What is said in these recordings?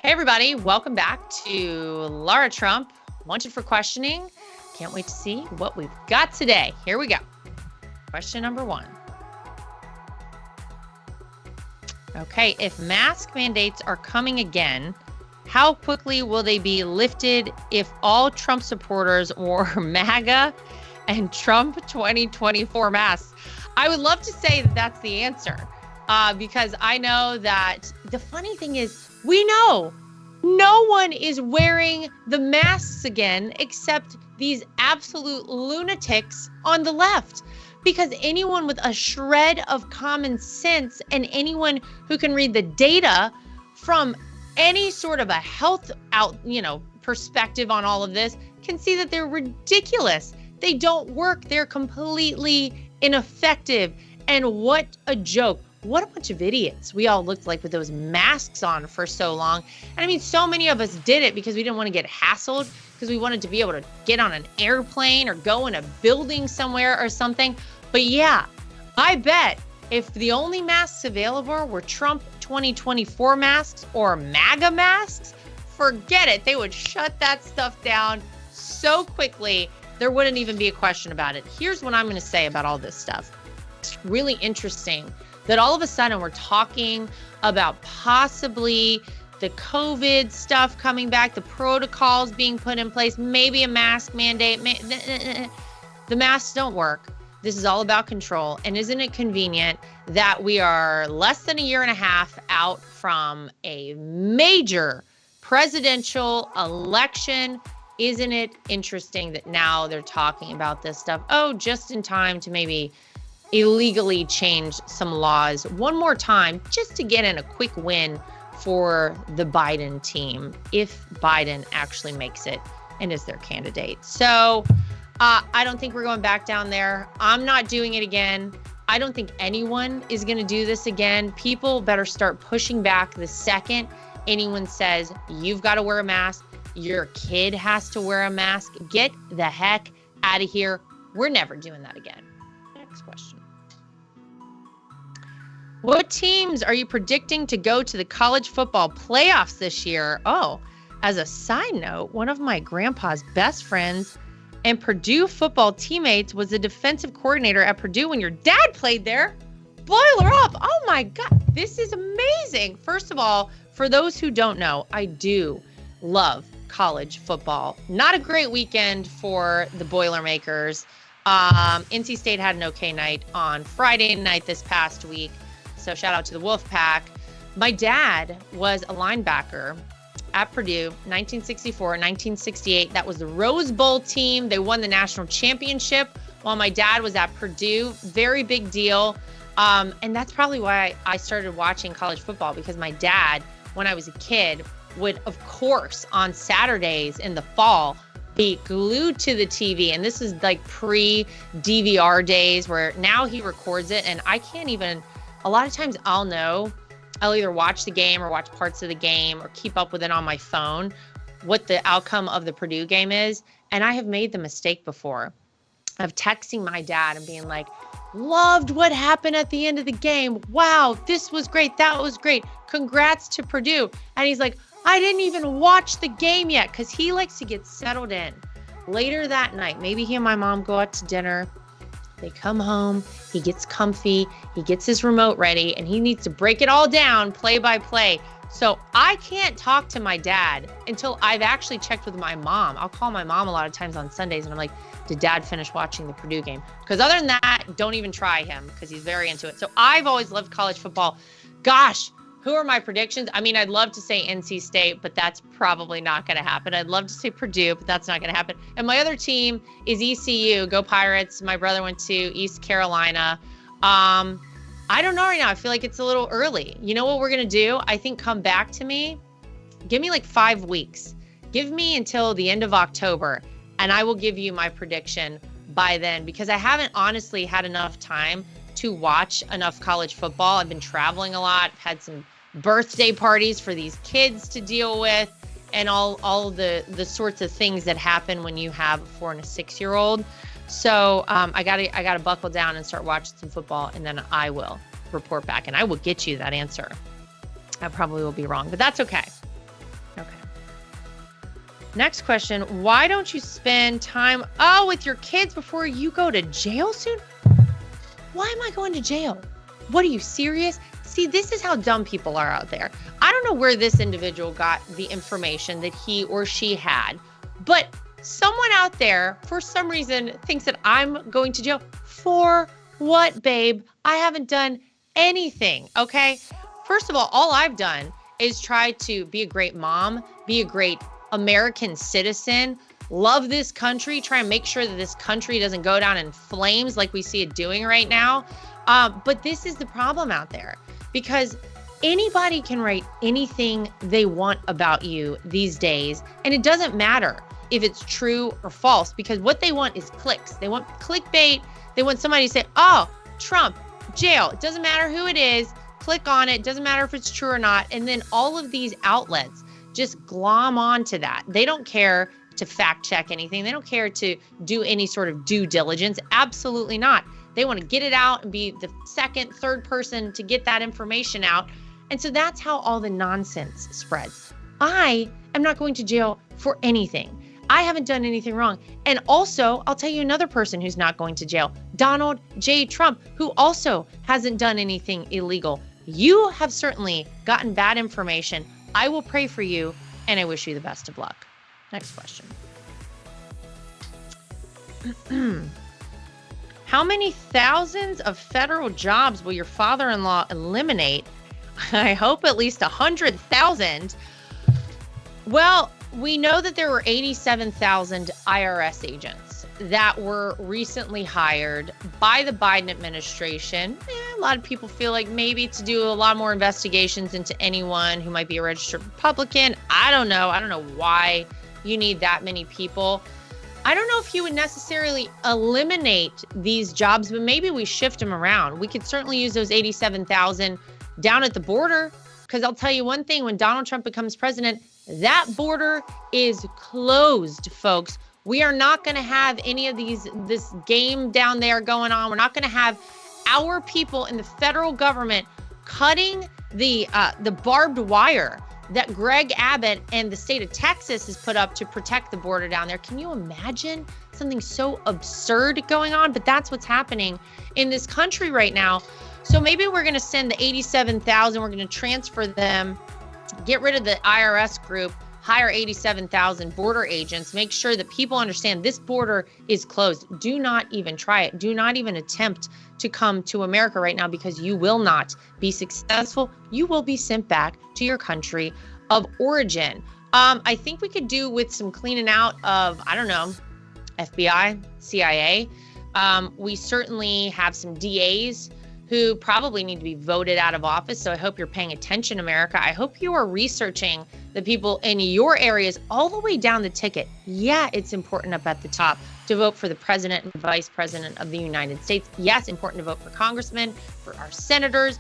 Hey, everybody. Welcome back to Lara Trump, Wanted for Questioning. Can't wait to see what we've got today. Here we go. Question number 1. Okay, if mask mandates are coming again, how quickly will they be lifted if all Trump supporters wore MAGA and Trump 2024 masks? I would love to say that that's the answer because I know that the funny thing is we know no one is wearing the masks again except these absolute lunatics on the left. Because anyone with a shred of common sense and anyone who can read the data from any sort of a health perspective on all of this can see that they're ridiculous. They don't work. They're completely ineffective. And what a joke. What a bunch of idiots we all looked like with those masks on for so long. And I mean, so many of us did it because we didn't want to get hassled, because we wanted to be able to get on an airplane or go in a building somewhere or something. But yeah, I bet if the only masks available were Trump 2024 masks or MAGA masks, forget it. They would shut that stuff down so quickly, there wouldn't even be a question about it. Here's what I'm going to say about all this stuff. It's really interesting that all of a sudden we're talking about possibly the COVID stuff coming back, the protocols being put in place, maybe a mask mandate. The masks don't work. This is all about control. And isn't it convenient that we are less than a year and a half out from a major presidential election? Isn't it interesting that now they're talking about this stuff? Oh, just in time to maybe illegally change some laws one more time just to get in a quick win for the Biden team, if Biden actually makes it and is their candidate. So I don't think we're going back down there. I'm not doing it again. I don't think anyone is going to do this again. People better start pushing back the second anyone says you've got to wear a mask, your kid has to wear a mask. Get the heck out of here. We're never doing that again. Next question. What teams are you predicting to go to the college football playoffs this year? Oh, as a side note, one of my grandpa's best friends and Purdue football teammates was the defensive coordinator at Purdue when your dad played there. Boiler up. Oh my God, this is amazing. First of all, for those who don't know, I do love college football. Not a great weekend for the Boilermakers. NC State had an okay night on Friday night this past week. So shout out to the Wolfpack. My dad was a linebacker at Purdue, 1964, 1968. That was the Rose Bowl team. They won the national championship while my dad was at Purdue. Very big deal. And that's probably why I started watching college football, because my dad, when I was a kid, would, of course, on Saturdays in the fall, be glued to the TV. And this is like pre-DVR days where now he records it. And I can't even, a lot of times I'll either watch the game or watch parts of the game or keep up with it on my phone, what the outcome of the Purdue game is. And I have made the mistake before of texting my dad and being like, loved what happened at the end of the game. Wow, this was great. That was great. Congrats to Purdue. And he's like, I didn't even watch the game yet, because he likes to get settled in. Later that night, maybe he and my mom go out to dinner. They come home, he gets comfy, he gets his remote ready, and he needs to break it all down play by play. So I can't talk to my dad until I've actually checked with my mom. I'll call my mom a lot of times on Sundays and I'm like, did dad finish watching the Purdue game? Because other than that, don't even try him, because he's very into it. So I've always loved college football. Gosh, who are my predictions? I mean, I'd love to say NC State, but that's probably not going to happen. I'd love to say Purdue, but that's not going to happen. And my other team is ECU. Go Pirates. My brother went to East Carolina. I don't know right now. I feel like it's a little early. You know what we're going to do? I think come back to me. Give me like 5 weeks. Give me until the end of October, and I will give you my prediction by then, because I haven't honestly had enough time to watch enough college football. I've been traveling a lot. I've had some birthday parties for these kids to deal with, and all the sorts of things that happen when you have a 4 and a 6-year-old. So I gotta buckle down and start watching some football, and then I will report back, and I will get you that answer. I probably will be wrong, but that's okay. Next question. Why don't you spend time with your kids before you go to jail soon? Why am I going to jail? What, are you serious? See, this is how dumb people are out there. I don't know where this individual got the information that he or she had, but someone out there, for some reason, thinks that I'm going to jail. For what, babe? I haven't done anything, okay? First of all I've done is try to be a great mom, be a great American citizen, love this country, try and make sure that this country doesn't go down in flames like we see it doing right now. But this is the problem out there, because anybody can write anything they want about you these days, and it doesn't matter if it's true or false, because what they want is clicks. They want clickbait. They want somebody to say, oh, Trump, jail. It doesn't matter who it is. Click on it. Doesn't matter if it's true or not. And then all of these outlets just glom onto that. They don't care to fact check anything. They don't care to do any sort of due diligence. Absolutely not. They want to get it out and be the second, third person to get that information out. And so that's how all the nonsense spreads. I am not going to jail for anything. I haven't done anything wrong. And also, I'll tell you another person who's not going to jail, Donald J. Trump, who also hasn't done anything illegal. You have certainly gotten bad information. I will pray for you, and I wish you the best of luck. Next question. How many thousands of federal jobs will your father-in-law eliminate? I hope at least 100,000. Well, we know that there were 87,000 IRS agents that were recently hired by the Biden administration. A lot of people feel like maybe to do a lot more investigations into anyone who might be a registered Republican. I don't know. I don't know why you need that many people. I don't know if you would necessarily eliminate these jobs, but maybe we shift them around. We could certainly use those 87,000 down at the border, because I'll tell you one thing, when Donald Trump becomes president, that border is closed, folks. We are not going to have any of this game down there going on. We're not going to have our people in the federal government cutting the barbed wire that Greg Abbott and the state of Texas has put up to protect the border down there. Can you imagine something so absurd going on? But that's what's happening in this country right now. So maybe we're going to send the 87,000, we're going to transfer them, get rid of the IRS group, hire 87,000 border agents, make sure that people understand this border is closed. Do not even try it. Do not even attempt to come to America right now, because you will not be successful. You will be sent back to your country of origin. I think we could do with some cleaning out of, I don't know, FBI, CIA. We certainly have some DAs who probably need to be voted out of office. So I hope you're paying attention, America. I hope you are researching the people in your areas all the way down the ticket. Yeah, it's important up at the top to vote for the president and vice president of the United States. Yes, important to vote for congressmen, for our senators.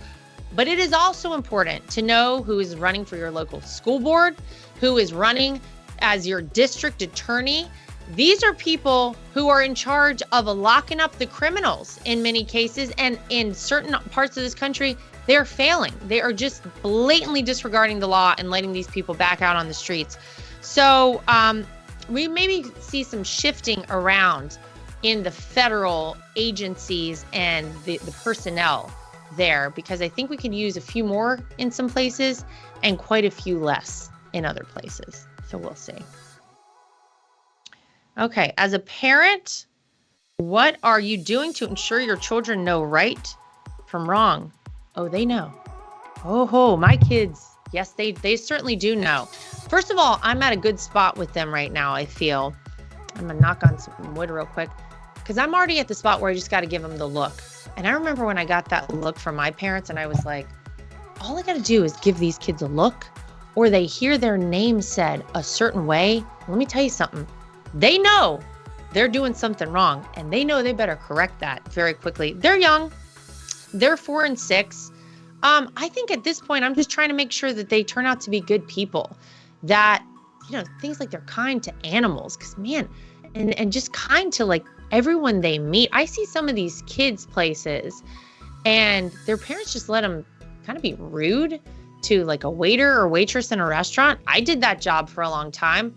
But it is also important to know who is running for your local school board, who is running as your district attorney. These are people who are in charge of locking up the criminals in many cases, and in certain parts of this country, they're failing. They are just blatantly disregarding the law and letting these people back out on the streets. So we maybe see some shifting around in the federal agencies and the personnel there, because I think we could use a few more in some places and quite a few less in other places. So we'll see. Okay, as a parent, what are you doing to ensure your children know right from wrong? Oh, they know. Oh, my kids. Yes, they certainly do know. First of all, I'm at a good spot with them right now, I feel. I'm going to knock on some wood real quick, because I'm already at the spot where I just got to give them the look. And I remember when I got that look from my parents, and I was like, all I got to do is give these kids a look, or they hear their name said a certain way. Let me tell you something. They know they're doing something wrong, and they know they better correct that very quickly. They're young. They're 4 and 6. I think at this point, I'm just trying to make sure that they turn out to be good people, that, things like they're kind to animals, because man, and just kind to like everyone they meet. I see some of these kids places, and their parents just let them kind of be rude to like a waiter or waitress in a restaurant. I did that job for a long time.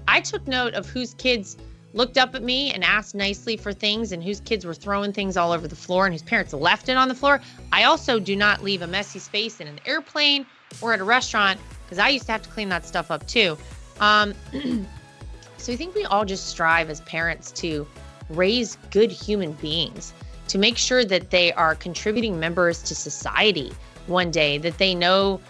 I took note of whose kids looked up at me and asked nicely for things and whose kids were throwing things all over the floor and whose parents left it on the floor. I also do not leave a messy space in an airplane or at a restaurant because I used to have to clean that stuff up too. So I think we all just strive as parents to raise good human beings, to make sure that they are contributing members to society one day, that they know,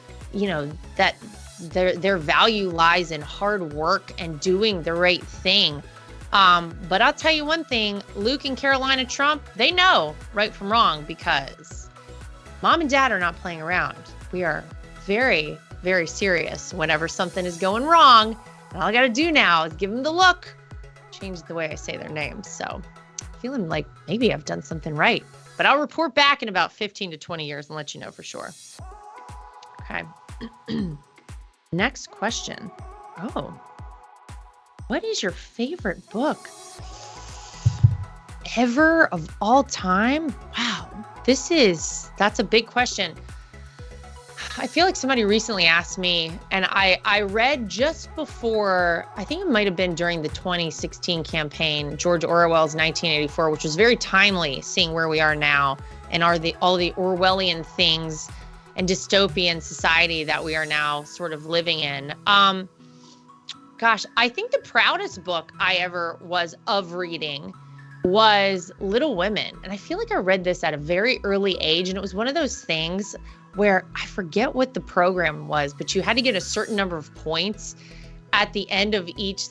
that their value lies in hard work and doing the right thing. But I'll tell you one thing, Luke and Carolina Trump, they know right from wrong because mom and dad are not playing around. We are very, very serious whenever something is going wrong. And all I got to do now is give them the look, change the way I say their names. So feeling like maybe I've done something right, but I'll report back in about 15 to 20 years and let you know for sure. Okay. Next question. Oh, what is your favorite book ever of all time? Wow. That's a big question. I feel like somebody recently asked me, and I read just before, I think it might have been during the 2016 campaign, George Orwell's 1984, which was very timely, seeing where we are now and all the Orwellian things and dystopian society that we are now sort of living in. Gosh, I think the proudest book I ever was of reading was Little Women. And I feel like I read this at a very early age, and it was one of those things where I forget what the program was, but you had to get a certain number of points at the end of each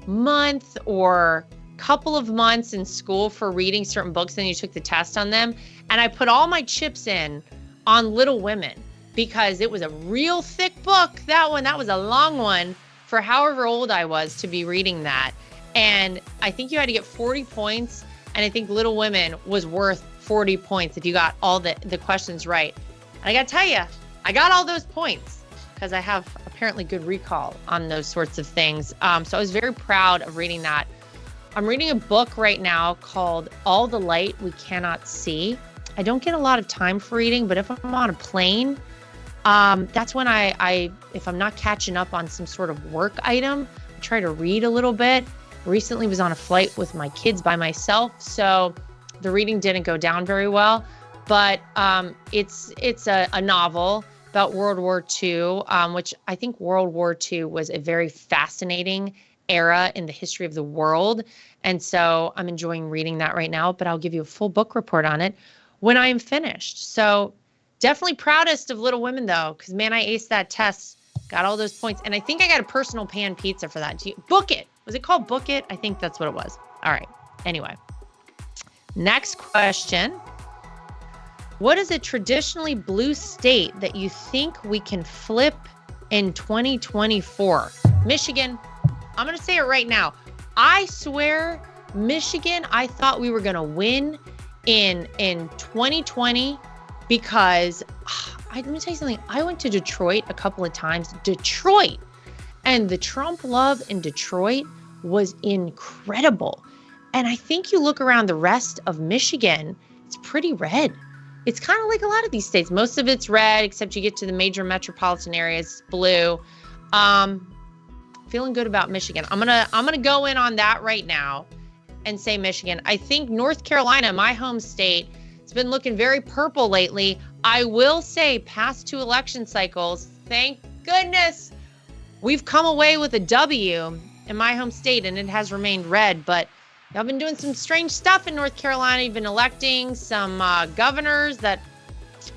month or couple of months in school for reading certain books, and you took the test on them. And I put all my chips in on Little Women because it was a real thick book. That was a long one for however old I was to be reading that. And I think you had to get 40 points. And I think Little Women was worth 40 points if you got all the questions right. And I got to tell you, I got all those points because I have apparently good recall on those sorts of things. So I was very proud of reading that. I'm reading a book right now called All the Light We Cannot See. I don't get a lot of time for reading, but if I'm on a plane, that's when I if I'm not catching up on some sort of work item, I try to read a little bit. Recently was on a flight with my kids by myself, so the reading didn't go down very well. But it's a novel about World War II, which I think World War II was a very fascinating era in the history of the world. And so I'm enjoying reading that right now, but I'll give you a full book report on it when I am finished. So definitely proudest of Little Women, though, because, man, I aced that test, got all those points. And I think I got a personal pan pizza for that. Book It. Was it called Book It? I think that's what it was. All right. Anyway, next question. What is a traditionally blue state that you think we can flip in 2024? Michigan. I'm going to say it right now. I swear, Michigan, I thought we were going to win in 2020 because let me tell you something. I went to Detroit a couple of times. Detroit. And the Trump love in Detroit was incredible. And I think you look around the rest of Michigan, it's pretty red. It's kind of like a lot of these states. Most of it's red, except you get to the major metropolitan areas, blue. Feeling good about Michigan. I'm gonna go in on that right now and say Michigan. I think North Carolina, my home state, it's been looking very purple lately. I will say past two election cycles, thank goodness, we've come away with a W in my home state, and it has remained red. But y'all been doing some strange stuff in North Carolina. You've been electing some governors that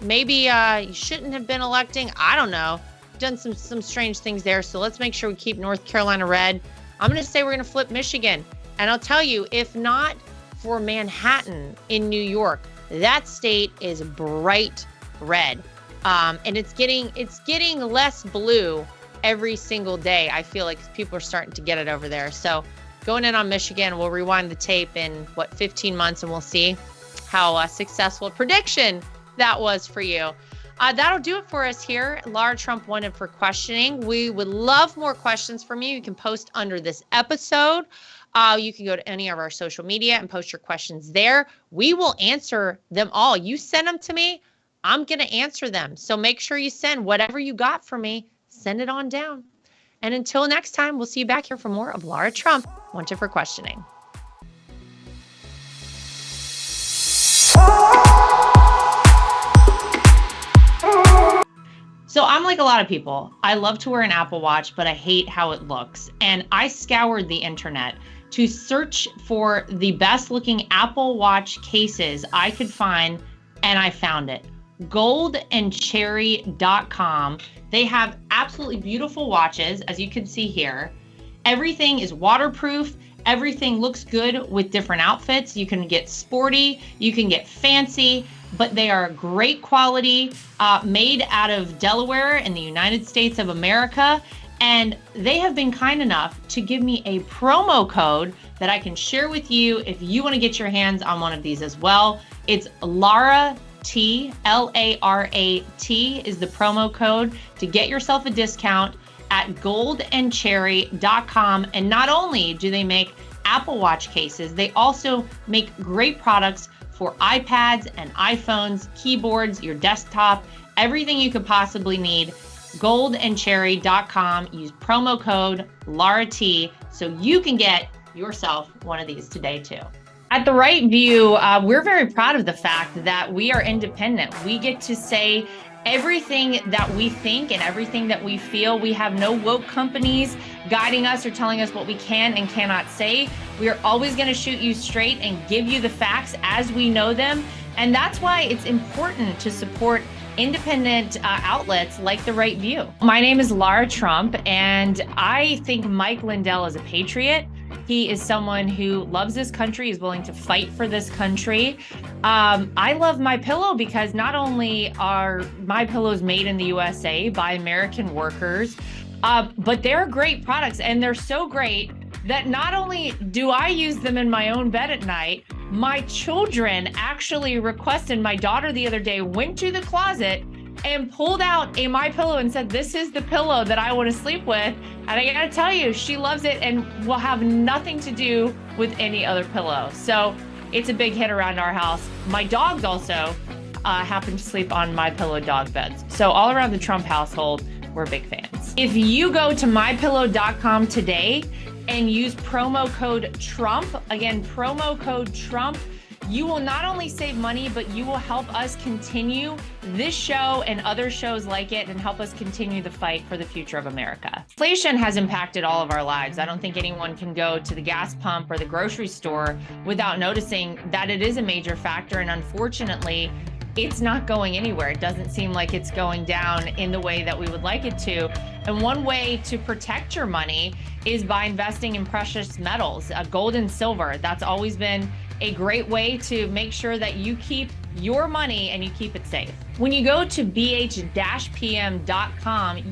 maybe you shouldn't have been electing. I don't know. Done some strange things there. So let's make sure we keep North Carolina red. I'm going to say we're going to flip Michigan. And I'll tell you, if not for Manhattan in New York, that state is bright red. And it's getting less blue every single day. I feel like people are starting to get it over there. So going in on Michigan, we'll rewind the tape in 15 months and we'll see how successful a prediction that was for you. That'll do it for us here. Lara Trump wanted for questioning. We would love more questions from you. You can post under this episode. You can go to any of our social media and post your questions there. We will answer them all. You send them to me, I'm going to answer them. So make sure you send whatever you got for me. Send it on down. And until next time, we'll see you back here for more of Lara Trump, Wanted for Questioning. So I'm like a lot of people. I love to wear an Apple Watch, but I hate how it looks. And I scoured the internet to search for the best looking Apple Watch cases I could find, and I found it. goldandcherry.com. They have absolutely beautiful watches, as you can see here. Everything is waterproof. Everything looks good with different outfits. You can get sporty, you can get fancy, but they are great quality, made out of Delaware in the United States of America. And they have been kind enough to give me a promo code that I can share with you if you want to get your hands on one of these as well. It's Lara T, L-A-R-A-T is the promo code to get yourself a discount at goldandcherry.com. And not only do they make Apple Watch cases, they also make great products for iPads and iPhones, keyboards, your desktop, everything you could possibly need. Goldandcherry.com. Use promo code LARAT so you can get yourself one of these today too. At The Right View, we're very proud of the fact that we are independent. We get to say everything that we think and everything that we feel. We have no woke companies guiding us or telling us what we can and cannot say. We are always going to shoot you straight and give you the facts as we know them. And that's why it's important to support independent outlets like The Right View. My name is Lara Trump, and I think Mike Lindell is a patriot. He is someone who loves this country, is willing to fight for this country. I love MyPillow because not only are MyPillows made in the USA by American workers, but they're great products, and they're so great that not only do I use them in my own bed at night, my children actually requested. My daughter the other day went to the closet and pulled out a MyPillow and said, "This is the pillow that I want to sleep with." And I gotta tell you, she loves it and will have nothing to do with any other pillow. So it's a big hit around our house. My dogs also happen to sleep on MyPillow dog beds. So all around the Trump household, we're big fans. If you go to mypillow.com today and use promo code Trump, again, promo code Trump, you will not only save money, but you will help us continue this show and other shows like it and help us continue the fight for the future of America. Inflation has impacted all of our lives. I don't think anyone can go to the gas pump or the grocery store without noticing that it is a major factor. And unfortunately, it's not going anywhere. It doesn't seem like it's going down in the way that we would like it to. And one way to protect your money is by investing in precious metals, gold and silver. That's always been a great way to make sure that you keep your money and you keep it safe. When you go to bh-pm.com,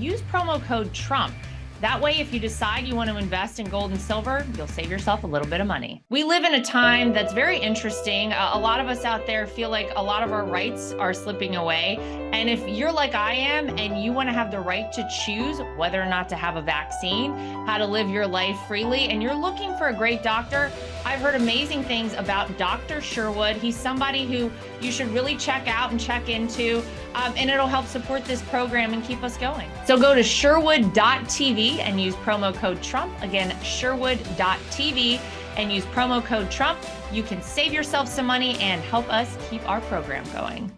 use promo code Trump. That way, if you decide you want to invest in gold and silver, you'll save yourself a little bit of money. We live in a time that's very interesting. A lot of us out there feel like a lot of our rights are slipping away. And if you're like I am and you want to have the right to choose whether or not to have a vaccine, how to live your life freely, and you're looking for a great doctor, I've heard amazing things about Dr. Sherwood. He's somebody who you should really check out and check into, and it'll help support this program and keep us going. So go to sherwood.tv and use promo code Trump. Again, sherwood.tv and use promo code Trump. You can save yourself some money and help us keep our program going.